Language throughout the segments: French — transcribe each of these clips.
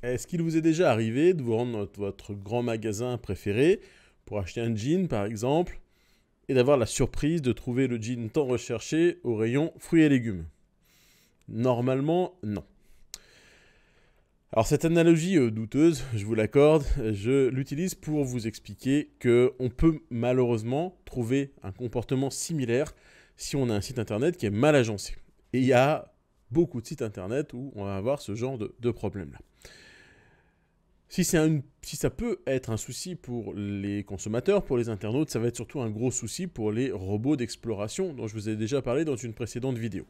Est-ce qu'il vous est déjà arrivé de vous rendre dans votre grand magasin préféré pour acheter un jean par exemple et d'avoir la surprise de trouver le jean tant recherché au rayon fruits et légumes? Normalement, non. Alors cette analogie douteuse, je vous l'accorde, je l'utilise pour vous expliquer qu'on peut malheureusement trouver un comportement similaire si on a un site internet qui est mal agencé. Et il y a beaucoup de sites internet où on va avoir ce genre de problème-là. Si ça peut être un souci pour les consommateurs, pour les internautes, ça va être surtout un gros souci pour les robots d'exploration dont je vous ai déjà parlé dans une précédente vidéo.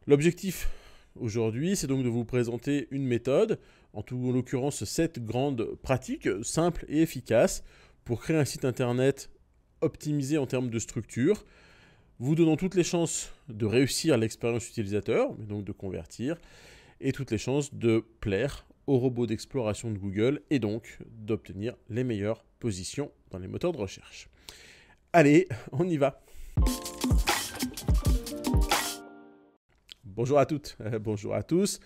L'objectif aujourd'hui, c'est donc de vous présenter une méthode, en l'occurrence 7 grandes pratiques simples et efficaces pour créer un site internet optimisé en termes de structure, vous donnant toutes les chances de réussir l'expérience utilisateur, mais donc de convertir, et toutes les chances de plaire aux robots d'exploration de Google et donc d'obtenir les meilleures positions dans les moteurs de recherche. Allez, on y va! Bonjour à toutes, bonjour à tous.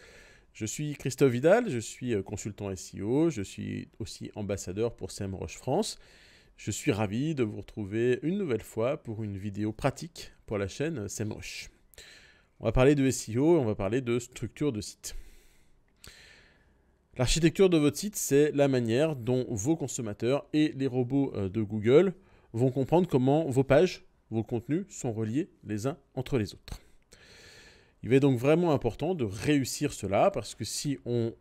Je suis Christophe Vidal, je suis consultant SEO, je suis aussi ambassadeur pour SEMrush France. Je suis ravi de vous retrouver une nouvelle fois pour une vidéo pratique pour la chaîne SEMrush. On va parler de SEO et on va parler de structure de site. L'architecture de votre site, c'est la manière dont vos consommateurs et les robots de Google vont comprendre comment vos pages, vos contenus sont reliés les uns entre les autres. Il est donc vraiment important de réussir cela parce que si on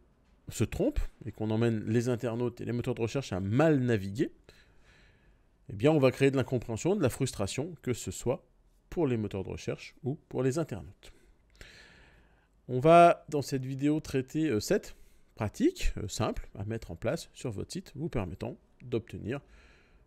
se trompe et qu'on emmène les internautes et les moteurs de recherche à mal naviguer, eh bien on va créer de l'incompréhension, de la frustration, que ce soit pour les moteurs de recherche ou pour les internautes. On va dans cette vidéo traiter 7 pratiques simples à mettre en place sur votre site, vous permettant d'obtenir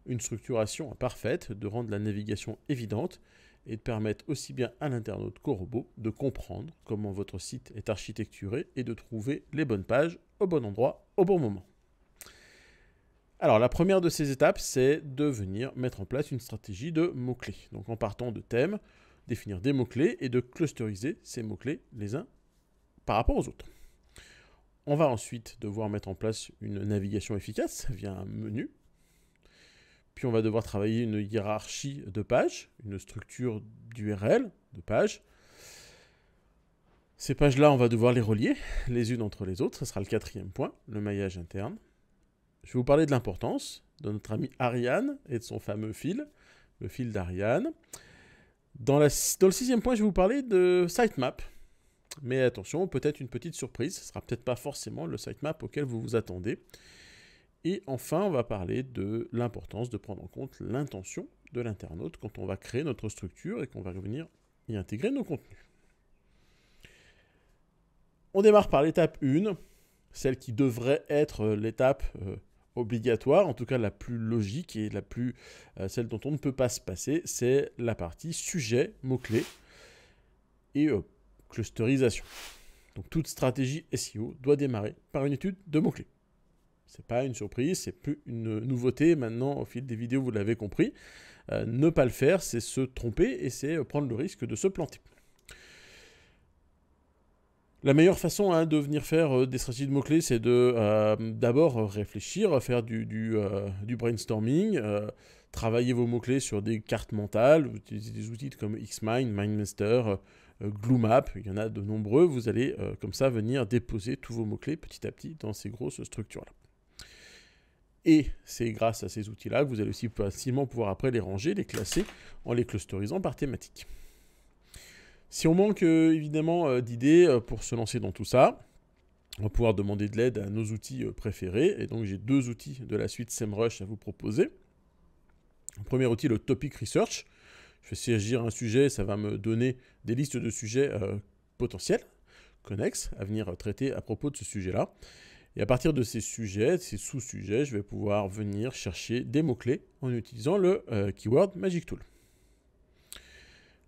une structuration parfaite, de rendre la navigation évidente et de permettre aussi bien à l'internaute qu'au robot de comprendre comment votre site est architecturé et de trouver les bonnes pages au bon endroit, au bon moment. Alors la première de ces étapes, c'est de venir mettre en place une stratégie de mots-clés. Donc en partant de thèmes, définir des mots-clés et de clusteriser ces mots-clés les uns par rapport aux autres. On va ensuite devoir mettre en place une navigation efficace via un menu. Puis on va devoir travailler une hiérarchie de pages, une structure d'URL de pages. Ces pages-là, on va devoir les relier les unes entre les autres. Ce sera le 4e point, le maillage interne. Je vais vous parler de l'importance de notre ami Ariane et de son fameux fil, le fil d'Ariane. Dans le 6e point, je vais vous parler de sitemap. Mais attention, peut-être une petite surprise, ce ne sera peut-être pas forcément le sitemap auquel vous vous attendez. Et enfin, on va parler de l'importance de prendre en compte l'intention de l'internaute quand on va créer notre structure et qu'on va venir y intégrer nos contenus. On démarre par l'étape 1, celle qui devrait être l'étape obligatoire, en tout cas la plus logique et celle dont on ne peut pas se passer, c'est la partie sujet, mots-clés et clusterisation. Donc toute stratégie SEO doit démarrer par une étude de mots-clés. Ce n'est pas une surprise, c'est plus une nouveauté maintenant au fil des vidéos, vous l'avez compris. Ne pas le faire, c'est se tromper et c'est prendre le risque de se planter. La meilleure façon de venir faire des stratégies de mots-clés, c'est d'abord réfléchir, faire du brainstorming, travailler vos mots-clés sur des cartes mentales, utiliser des outils comme Xmind, MindMaster, GlueMap, il y en a de nombreux. Vous allez comme ça venir déposer tous vos mots-clés petit à petit dans ces grosses structures-là. Et c'est grâce à ces outils-là que vous allez aussi facilement pouvoir après les ranger, les classer en les clusterisant par thématique. Si on manque évidemment d'idées pour se lancer dans tout ça, on va pouvoir demander de l'aide à nos outils préférés. Et donc j'ai 2 outils de la suite SEMrush à vous proposer. Le premier outil, le Topic Research. Je vais saisir un sujet, ça va me donner des listes de sujets potentiels, connexes, à venir traiter à propos de ce sujet-là. Et à partir de ces sujets, ces sous-sujets, je vais pouvoir venir chercher des mots-clés en utilisant le Keyword Magic Tool.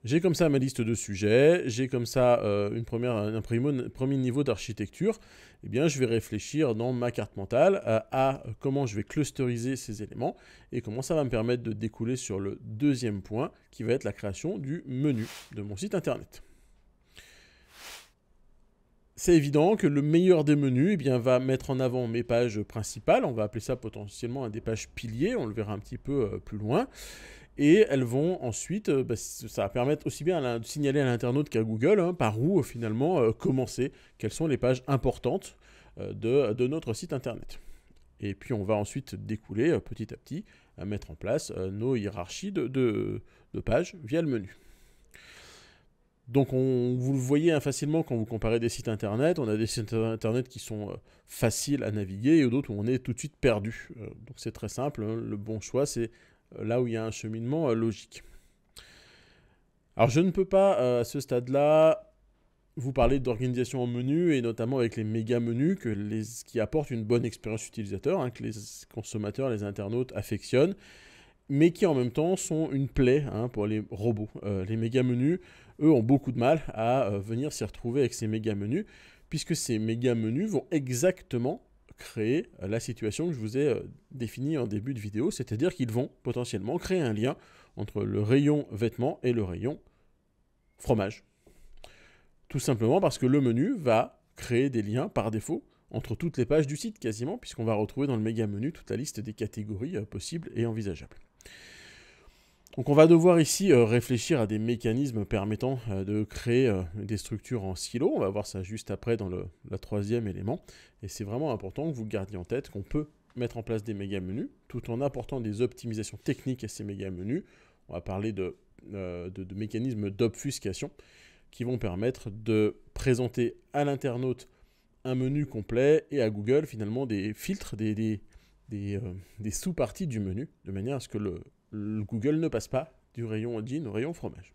J'ai comme ça ma liste de sujets, j'ai comme ça un premier niveau d'architecture. Eh bien, je vais réfléchir dans ma carte mentale à comment je vais clusteriser ces éléments et comment ça va me permettre de découler sur le 2e point qui va être la création du menu de mon site internet. c'est évident que le meilleur des menus va mettre en avant mes pages principales. On va appeler ça potentiellement des pages piliers. On le verra un petit peu plus loin. Et elles vont ensuite, ça va permettre aussi bien de signaler à l'internaute qu'à Google par où finalement commencer, quelles sont les pages importantes de notre site internet. Et puis on va ensuite découler petit à petit à mettre en place nos hiérarchies de pages via le menu. Donc vous le voyez facilement quand vous comparez des sites internet. On a des sites internet qui sont faciles à naviguer et d'autres où on est tout de suite perdu. Donc c'est très simple, le bon choix c'est là où il y a un cheminement logique. Alors je ne peux pas à ce stade-là vous parler d'organisation en menu et notamment avec les méga menus qui apportent une bonne expérience utilisateur, que les consommateurs, les internautes affectionnent, mais qui en même temps sont une plaie pour les robots. Les méga menus, eux, ont beaucoup de mal à venir s'y retrouver avec ces méga menus, puisque ces méga menus vont exactement créer la situation que je vous ai définie en début de vidéo, c'est-à-dire qu'ils vont potentiellement créer un lien entre le rayon vêtements et le rayon fromage. Tout simplement parce que le menu va créer des liens par défaut entre toutes les pages du site quasiment, puisqu'on va retrouver dans le méga menu toute la liste des catégories possibles et envisageables. Donc on va devoir ici réfléchir à des mécanismes permettant de créer des structures en silo. On va voir ça juste après dans le troisième élément. Et c'est vraiment important que vous gardiez en tête qu'on peut mettre en place des méga menus tout en apportant des optimisations techniques à ces méga menus. On va parler de mécanismes d'obfuscation qui vont permettre de présenter à l'internaute un menu complet et à Google finalement des filtres, des sous-parties du menu, de manière à ce que le Google ne passe pas du rayon jean au rayon fromage.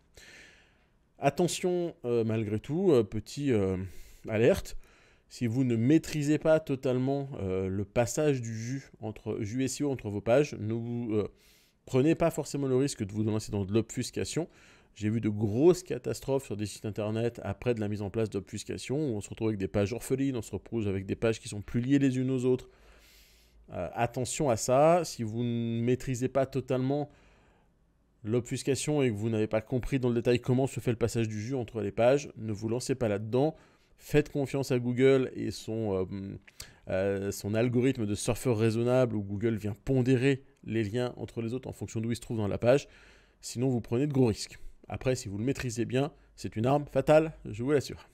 Attention malgré tout, petit alerte, si vous ne maîtrisez pas totalement le passage du jus SEO entre vos pages, ne vous prenez pas forcément le risque de vous lancer dans de l'obfuscation. J'ai vu de grosses catastrophes sur des sites internet après de la mise en place d'obfuscation, où on se retrouve avec des pages orphelines, on se retrouve avec des pages qui sont plus liées les unes aux autres. Attention à ça, si vous ne maîtrisez pas totalement l'obfuscation et que vous n'avez pas compris dans le détail comment se fait le passage du jus entre les pages, ne vous lancez pas là-dedans. Faites confiance à Google et son algorithme de surfeur raisonnable où Google vient pondérer les liens entre les autres en fonction d'où ils se trouvent dans la page. Sinon, vous prenez de gros risques. Après, si vous le maîtrisez bien, c'est une arme fatale, je vous l'assure.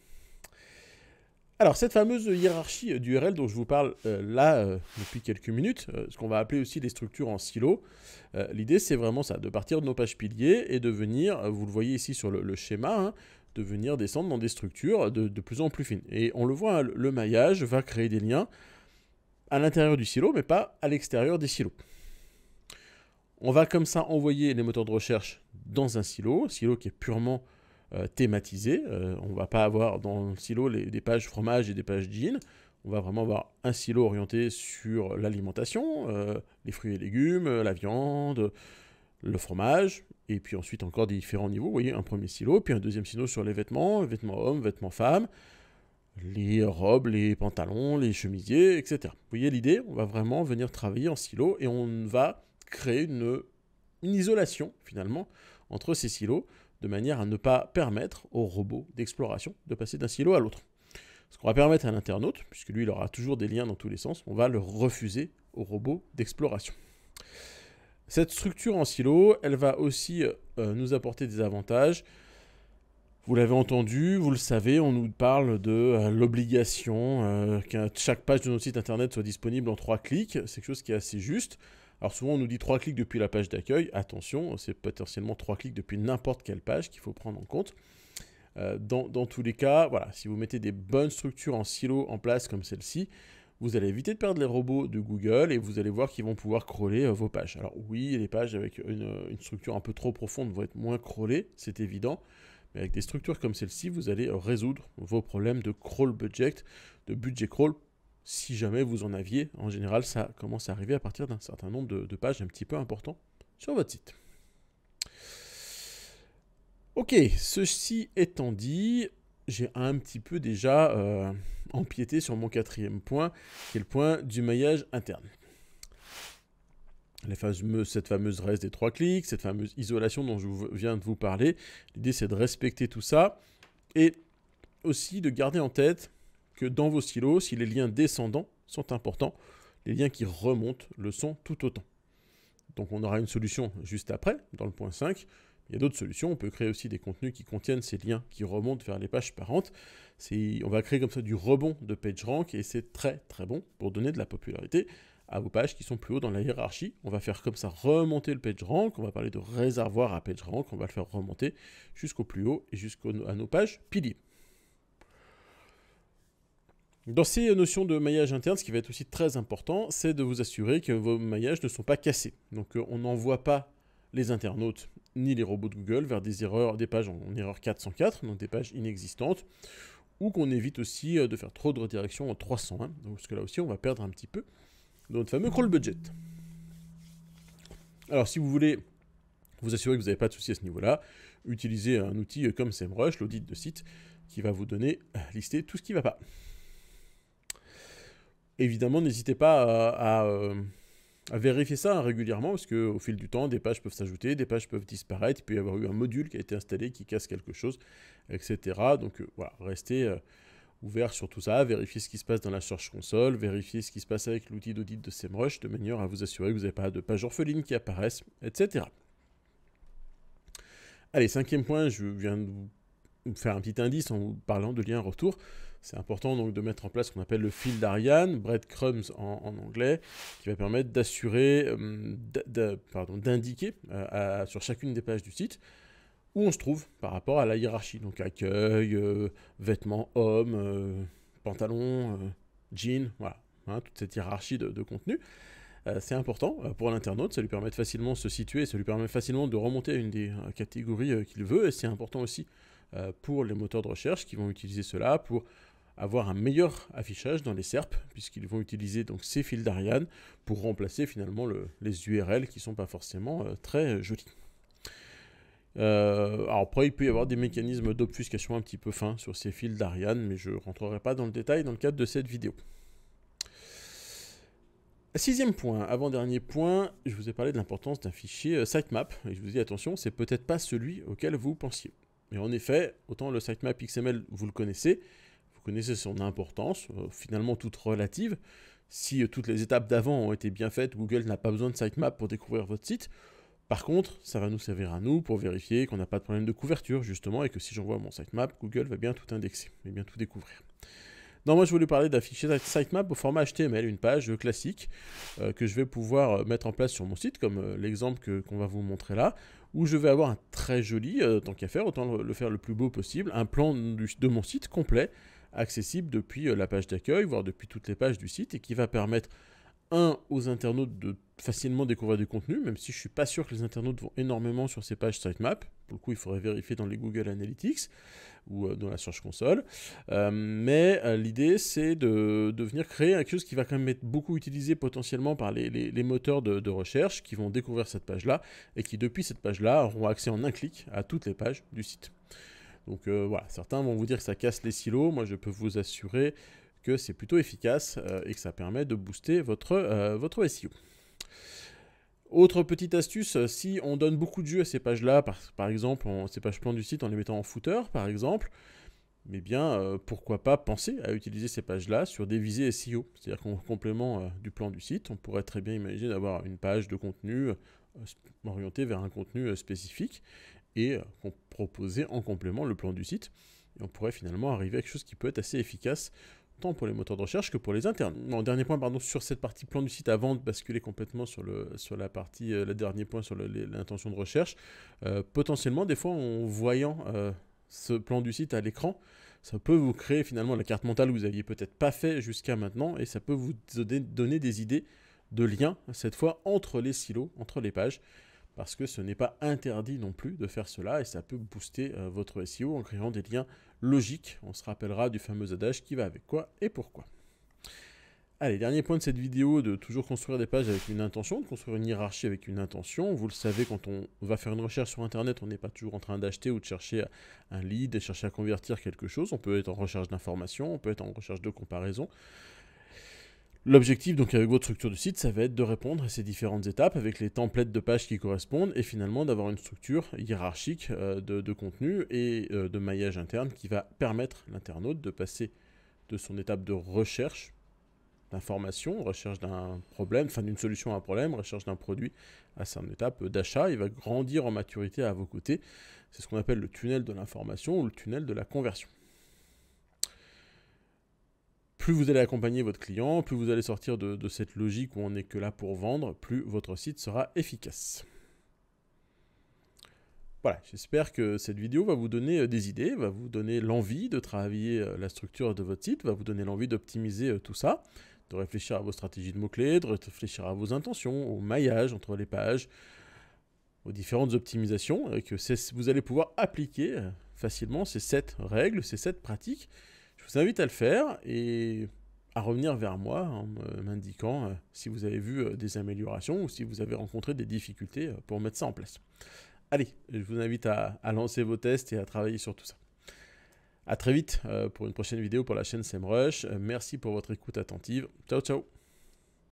Alors, cette fameuse hiérarchie d'URL dont je vous parle depuis quelques minutes, ce qu'on va appeler aussi les structures en silo, l'idée c'est vraiment ça, de partir de nos pages piliers et de venir, vous le voyez ici sur le schéma, de venir descendre dans des structures de plus en plus fines. Et on le voit, le maillage va créer des liens à l'intérieur du silo, mais pas à l'extérieur des silos. On va comme ça envoyer les moteurs de recherche dans un silo qui est purement thématisé. On ne va pas avoir dans le silo des pages fromage et des pages jean. On va vraiment avoir un silo orienté sur l'alimentation, les fruits et légumes, la viande, le fromage, et puis ensuite encore des différents niveaux. Vous voyez, un premier silo, puis un deuxième silo sur les vêtements hommes, vêtements femmes, les robes, les pantalons, les chemisiers, etc. Vous voyez l'idée? On va vraiment venir travailler en silo et on va créer une isolation finalement entre ces silos de manière à ne pas permettre aux robots d'exploration de passer d'un silo à l'autre. Ce qu'on va permettre à l'internaute, puisque lui il aura toujours des liens dans tous les sens, on va le refuser aux robots d'exploration. Cette structure en silo, elle va aussi nous apporter des avantages. Vous l'avez entendu, vous le savez, on nous parle de l'obligation que chaque page de notre site internet soit disponible en 3 clics. C'est quelque chose qui est assez juste. Alors souvent on nous dit 3 clics depuis la page d'accueil. Attention, c'est potentiellement 3 clics depuis n'importe quelle page qu'il faut prendre en compte. Dans tous les cas, voilà, si vous mettez des bonnes structures en silo en place comme celle-ci, vous allez éviter de perdre les robots de Google et vous allez voir qu'ils vont pouvoir crawler vos pages. Alors oui, les pages avec une structure un peu trop profonde vont être moins crawlées, c'est évident. Mais avec des structures comme celle-ci, vous allez résoudre vos problèmes de crawl budget, de budget crawl. Si jamais vous en aviez, en général, ça commence à arriver à partir d'un certain nombre de pages un petit peu importants sur votre site. Ok, ceci étant dit, j'ai un petit peu déjà empiété sur mon 4e point, qui est le point du maillage interne. Cette fameuse reste des 3 clics, cette fameuse isolation dont je viens de vous parler, l'idée c'est de respecter tout ça et aussi de garder en tête que dans vos silos, si les liens descendants sont importants, les liens qui remontent le sont tout autant. Donc on aura une solution juste après, dans le point 5. Il y a d'autres solutions, on peut créer aussi des contenus qui contiennent ces liens qui remontent vers les pages parentes. On va créer comme ça du rebond de PageRank et c'est très très bon pour donner de la popularité à vos pages qui sont plus haut dans la hiérarchie. On va faire comme ça remonter le PageRank, on va parler de réservoir à PageRank, on va le faire remonter jusqu'au plus haut et jusqu'à nos pages piliers. Dans ces notions de maillage interne, ce qui va être aussi très important, c'est de vous assurer que vos maillages ne sont pas cassés. Donc on n'envoie pas les internautes ni les robots de Google vers des pages en erreur 404, donc des pages inexistantes, ou qu'on évite aussi de faire trop de redirection en 301, donc, parce que là aussi on va perdre un petit peu de notre fameux crawl budget. Alors si vous voulez vous assurer que vous n'avez pas de soucis à ce niveau-là, utilisez un outil comme SEMrush, l'audit de site, qui va vous donner lister tout ce qui ne va pas. Évidemment, n'hésitez pas à vérifier ça régulièrement, parce qu'au fil du temps, des pages peuvent s'ajouter, des pages peuvent disparaître, il peut y avoir eu un module qui a été installé qui casse quelque chose, etc. Donc voilà, restez ouvert sur tout ça, vérifiez ce qui se passe dans la Search Console, vérifiez ce qui se passe avec l'outil d'audit de SEMrush, de manière à vous assurer que vous n'avez pas de pages orphelines qui apparaissent, etc. Allez, 5e point, je viens de vous faire un petit indice en vous parlant de lien retour. C'est important donc de mettre en place ce qu'on appelle le fil d'Ariane, breadcrumbs en anglais, qui va permettre d'assurer, d'indiquer sur chacune des pages du site où on se trouve par rapport à la hiérarchie. Donc accueil, vêtements, hommes, pantalons, jeans, voilà, hein, toute cette hiérarchie de contenu. C'est important pour l'internaute, ça lui permet de facilement se situer, ça lui permet facilement de remonter à une des catégories qu'il veut, et c'est important aussi pour les moteurs de recherche qui vont utiliser cela pour avoir un meilleur affichage dans les SERP, puisqu'ils vont utiliser donc ces fils d'Ariane pour remplacer finalement les URL qui ne sont pas forcément très jolis. Alors après, il peut y avoir des mécanismes d'obfuscation un petit peu fins sur ces fils d'Ariane, mais je ne rentrerai pas dans le détail dans le cadre de cette vidéo. 6e point, avant-dernier point, je vous ai parlé de l'importance d'un fichier sitemap, et je vous dis attention, c'est peut-être pas celui auquel vous pensiez. Mais en effet, autant le sitemap XML, vous le connaissez son importance, finalement toute relative. Si toutes les étapes d'avant ont été bien faites, Google n'a pas besoin de sitemap pour découvrir votre site. Par contre, ça va nous servir à nous pour vérifier qu'on n'a pas de problème de couverture, justement, et que si j'envoie mon sitemap, Google va bien tout indexer, et bien tout découvrir. Non, moi je voulais parler d'un fichier sitemap au format HTML, une page classique que je vais pouvoir mettre en place sur mon site, comme l'exemple qu'on va vous montrer là, où je vais avoir un très joli, tant qu'à faire, autant le faire le plus beau possible, un plan de mon site complet, accessible depuis la page d'accueil, voire depuis toutes les pages du site, et qui va permettre, aux internautes de facilement découvrir du contenu, même si je ne suis pas sûr que les internautes vont énormément sur ces pages sitemap. Pour le coup, il faudrait vérifier dans les Google Analytics ou dans la Search Console. Mais l'idée, c'est de venir créer quelque chose qui va quand même être beaucoup utilisé potentiellement par les moteurs de recherche qui vont découvrir cette page-là et qui, depuis cette page-là, auront accès en un clic à toutes les pages du site. Donc voilà, certains vont vous dire que ça casse les silos. Moi, je peux vous assurer que c'est plutôt efficace et que ça permet de booster votre SEO. Autre petite astuce, si on donne beaucoup de jus à ces pages-là, par exemple, ces pages plan du site en les mettant en footer, par exemple, eh bien, pourquoi pas penser à utiliser ces pages-là sur des visées SEO. C'est-à-dire qu'en complément du plan du site, on pourrait très bien imaginer d'avoir une page de contenu orientée vers un contenu spécifique et proposer en complément le plan du site. Et on pourrait finalement arriver à quelque chose qui peut être assez efficace tant pour les moteurs de recherche que pour les internes. Non, dernier point, pardon, sur cette partie plan du site, avant de basculer complètement sur la partie, le dernier point sur l'intention de recherche, potentiellement, des fois, en voyant ce plan du site à l'écran, ça peut vous créer finalement la carte mentale que vous n'aviez peut-être pas fait jusqu'à maintenant, et ça peut vous donner des idées de liens, cette fois, entre les silos, entre les pages, parce que ce n'est pas interdit non plus de faire cela, et ça peut booster votre SEO en créant des liens logiques. On se rappellera du fameux adage qui va avec quoi et pourquoi. Allez, dernier point de cette vidéo, de toujours construire des pages avec une intention, de construire une hiérarchie avec une intention. Vous le savez, quand on va faire une recherche sur Internet, on n'est pas toujours en train d'acheter ou de chercher un lead, de chercher à convertir quelque chose. On peut être en recherche d'informations, on peut être en recherche de comparaison. L'objectif, donc, avec votre structure de site, ça va être de répondre à ces différentes étapes avec les templates de pages qui correspondent et finalement d'avoir une structure hiérarchique de contenu et de maillage interne qui va permettre à l'internaute de passer de son étape de recherche d'information, recherche d'un problème, enfin d'une solution à un problème, recherche d'un produit, à son étape d'achat. Il va grandir en maturité à vos côtés. C'est ce qu'on appelle le tunnel de l'information ou le tunnel de la conversion. Plus vous allez accompagner votre client, plus vous allez sortir de cette logique où on n'est que là pour vendre, plus votre site sera efficace. Voilà, j'espère que cette vidéo va vous donner des idées, va vous donner l'envie de travailler la structure de votre site, va vous donner l'envie d'optimiser tout ça, de réfléchir à vos stratégies de mots-clés, de réfléchir à vos intentions, au maillage entre les pages, aux différentes optimisations, et que vous allez pouvoir appliquer facilement ces 7 règles, ces 7 pratiques. Je vous invite à le faire et à revenir vers moi en m'indiquant si vous avez vu des améliorations ou si vous avez rencontré des difficultés pour mettre ça en place. Allez, je vous invite à lancer vos tests et à travailler sur tout ça. A très vite pour une prochaine vidéo pour la chaîne SEMrush. Merci pour votre écoute attentive. Ciao, ciao.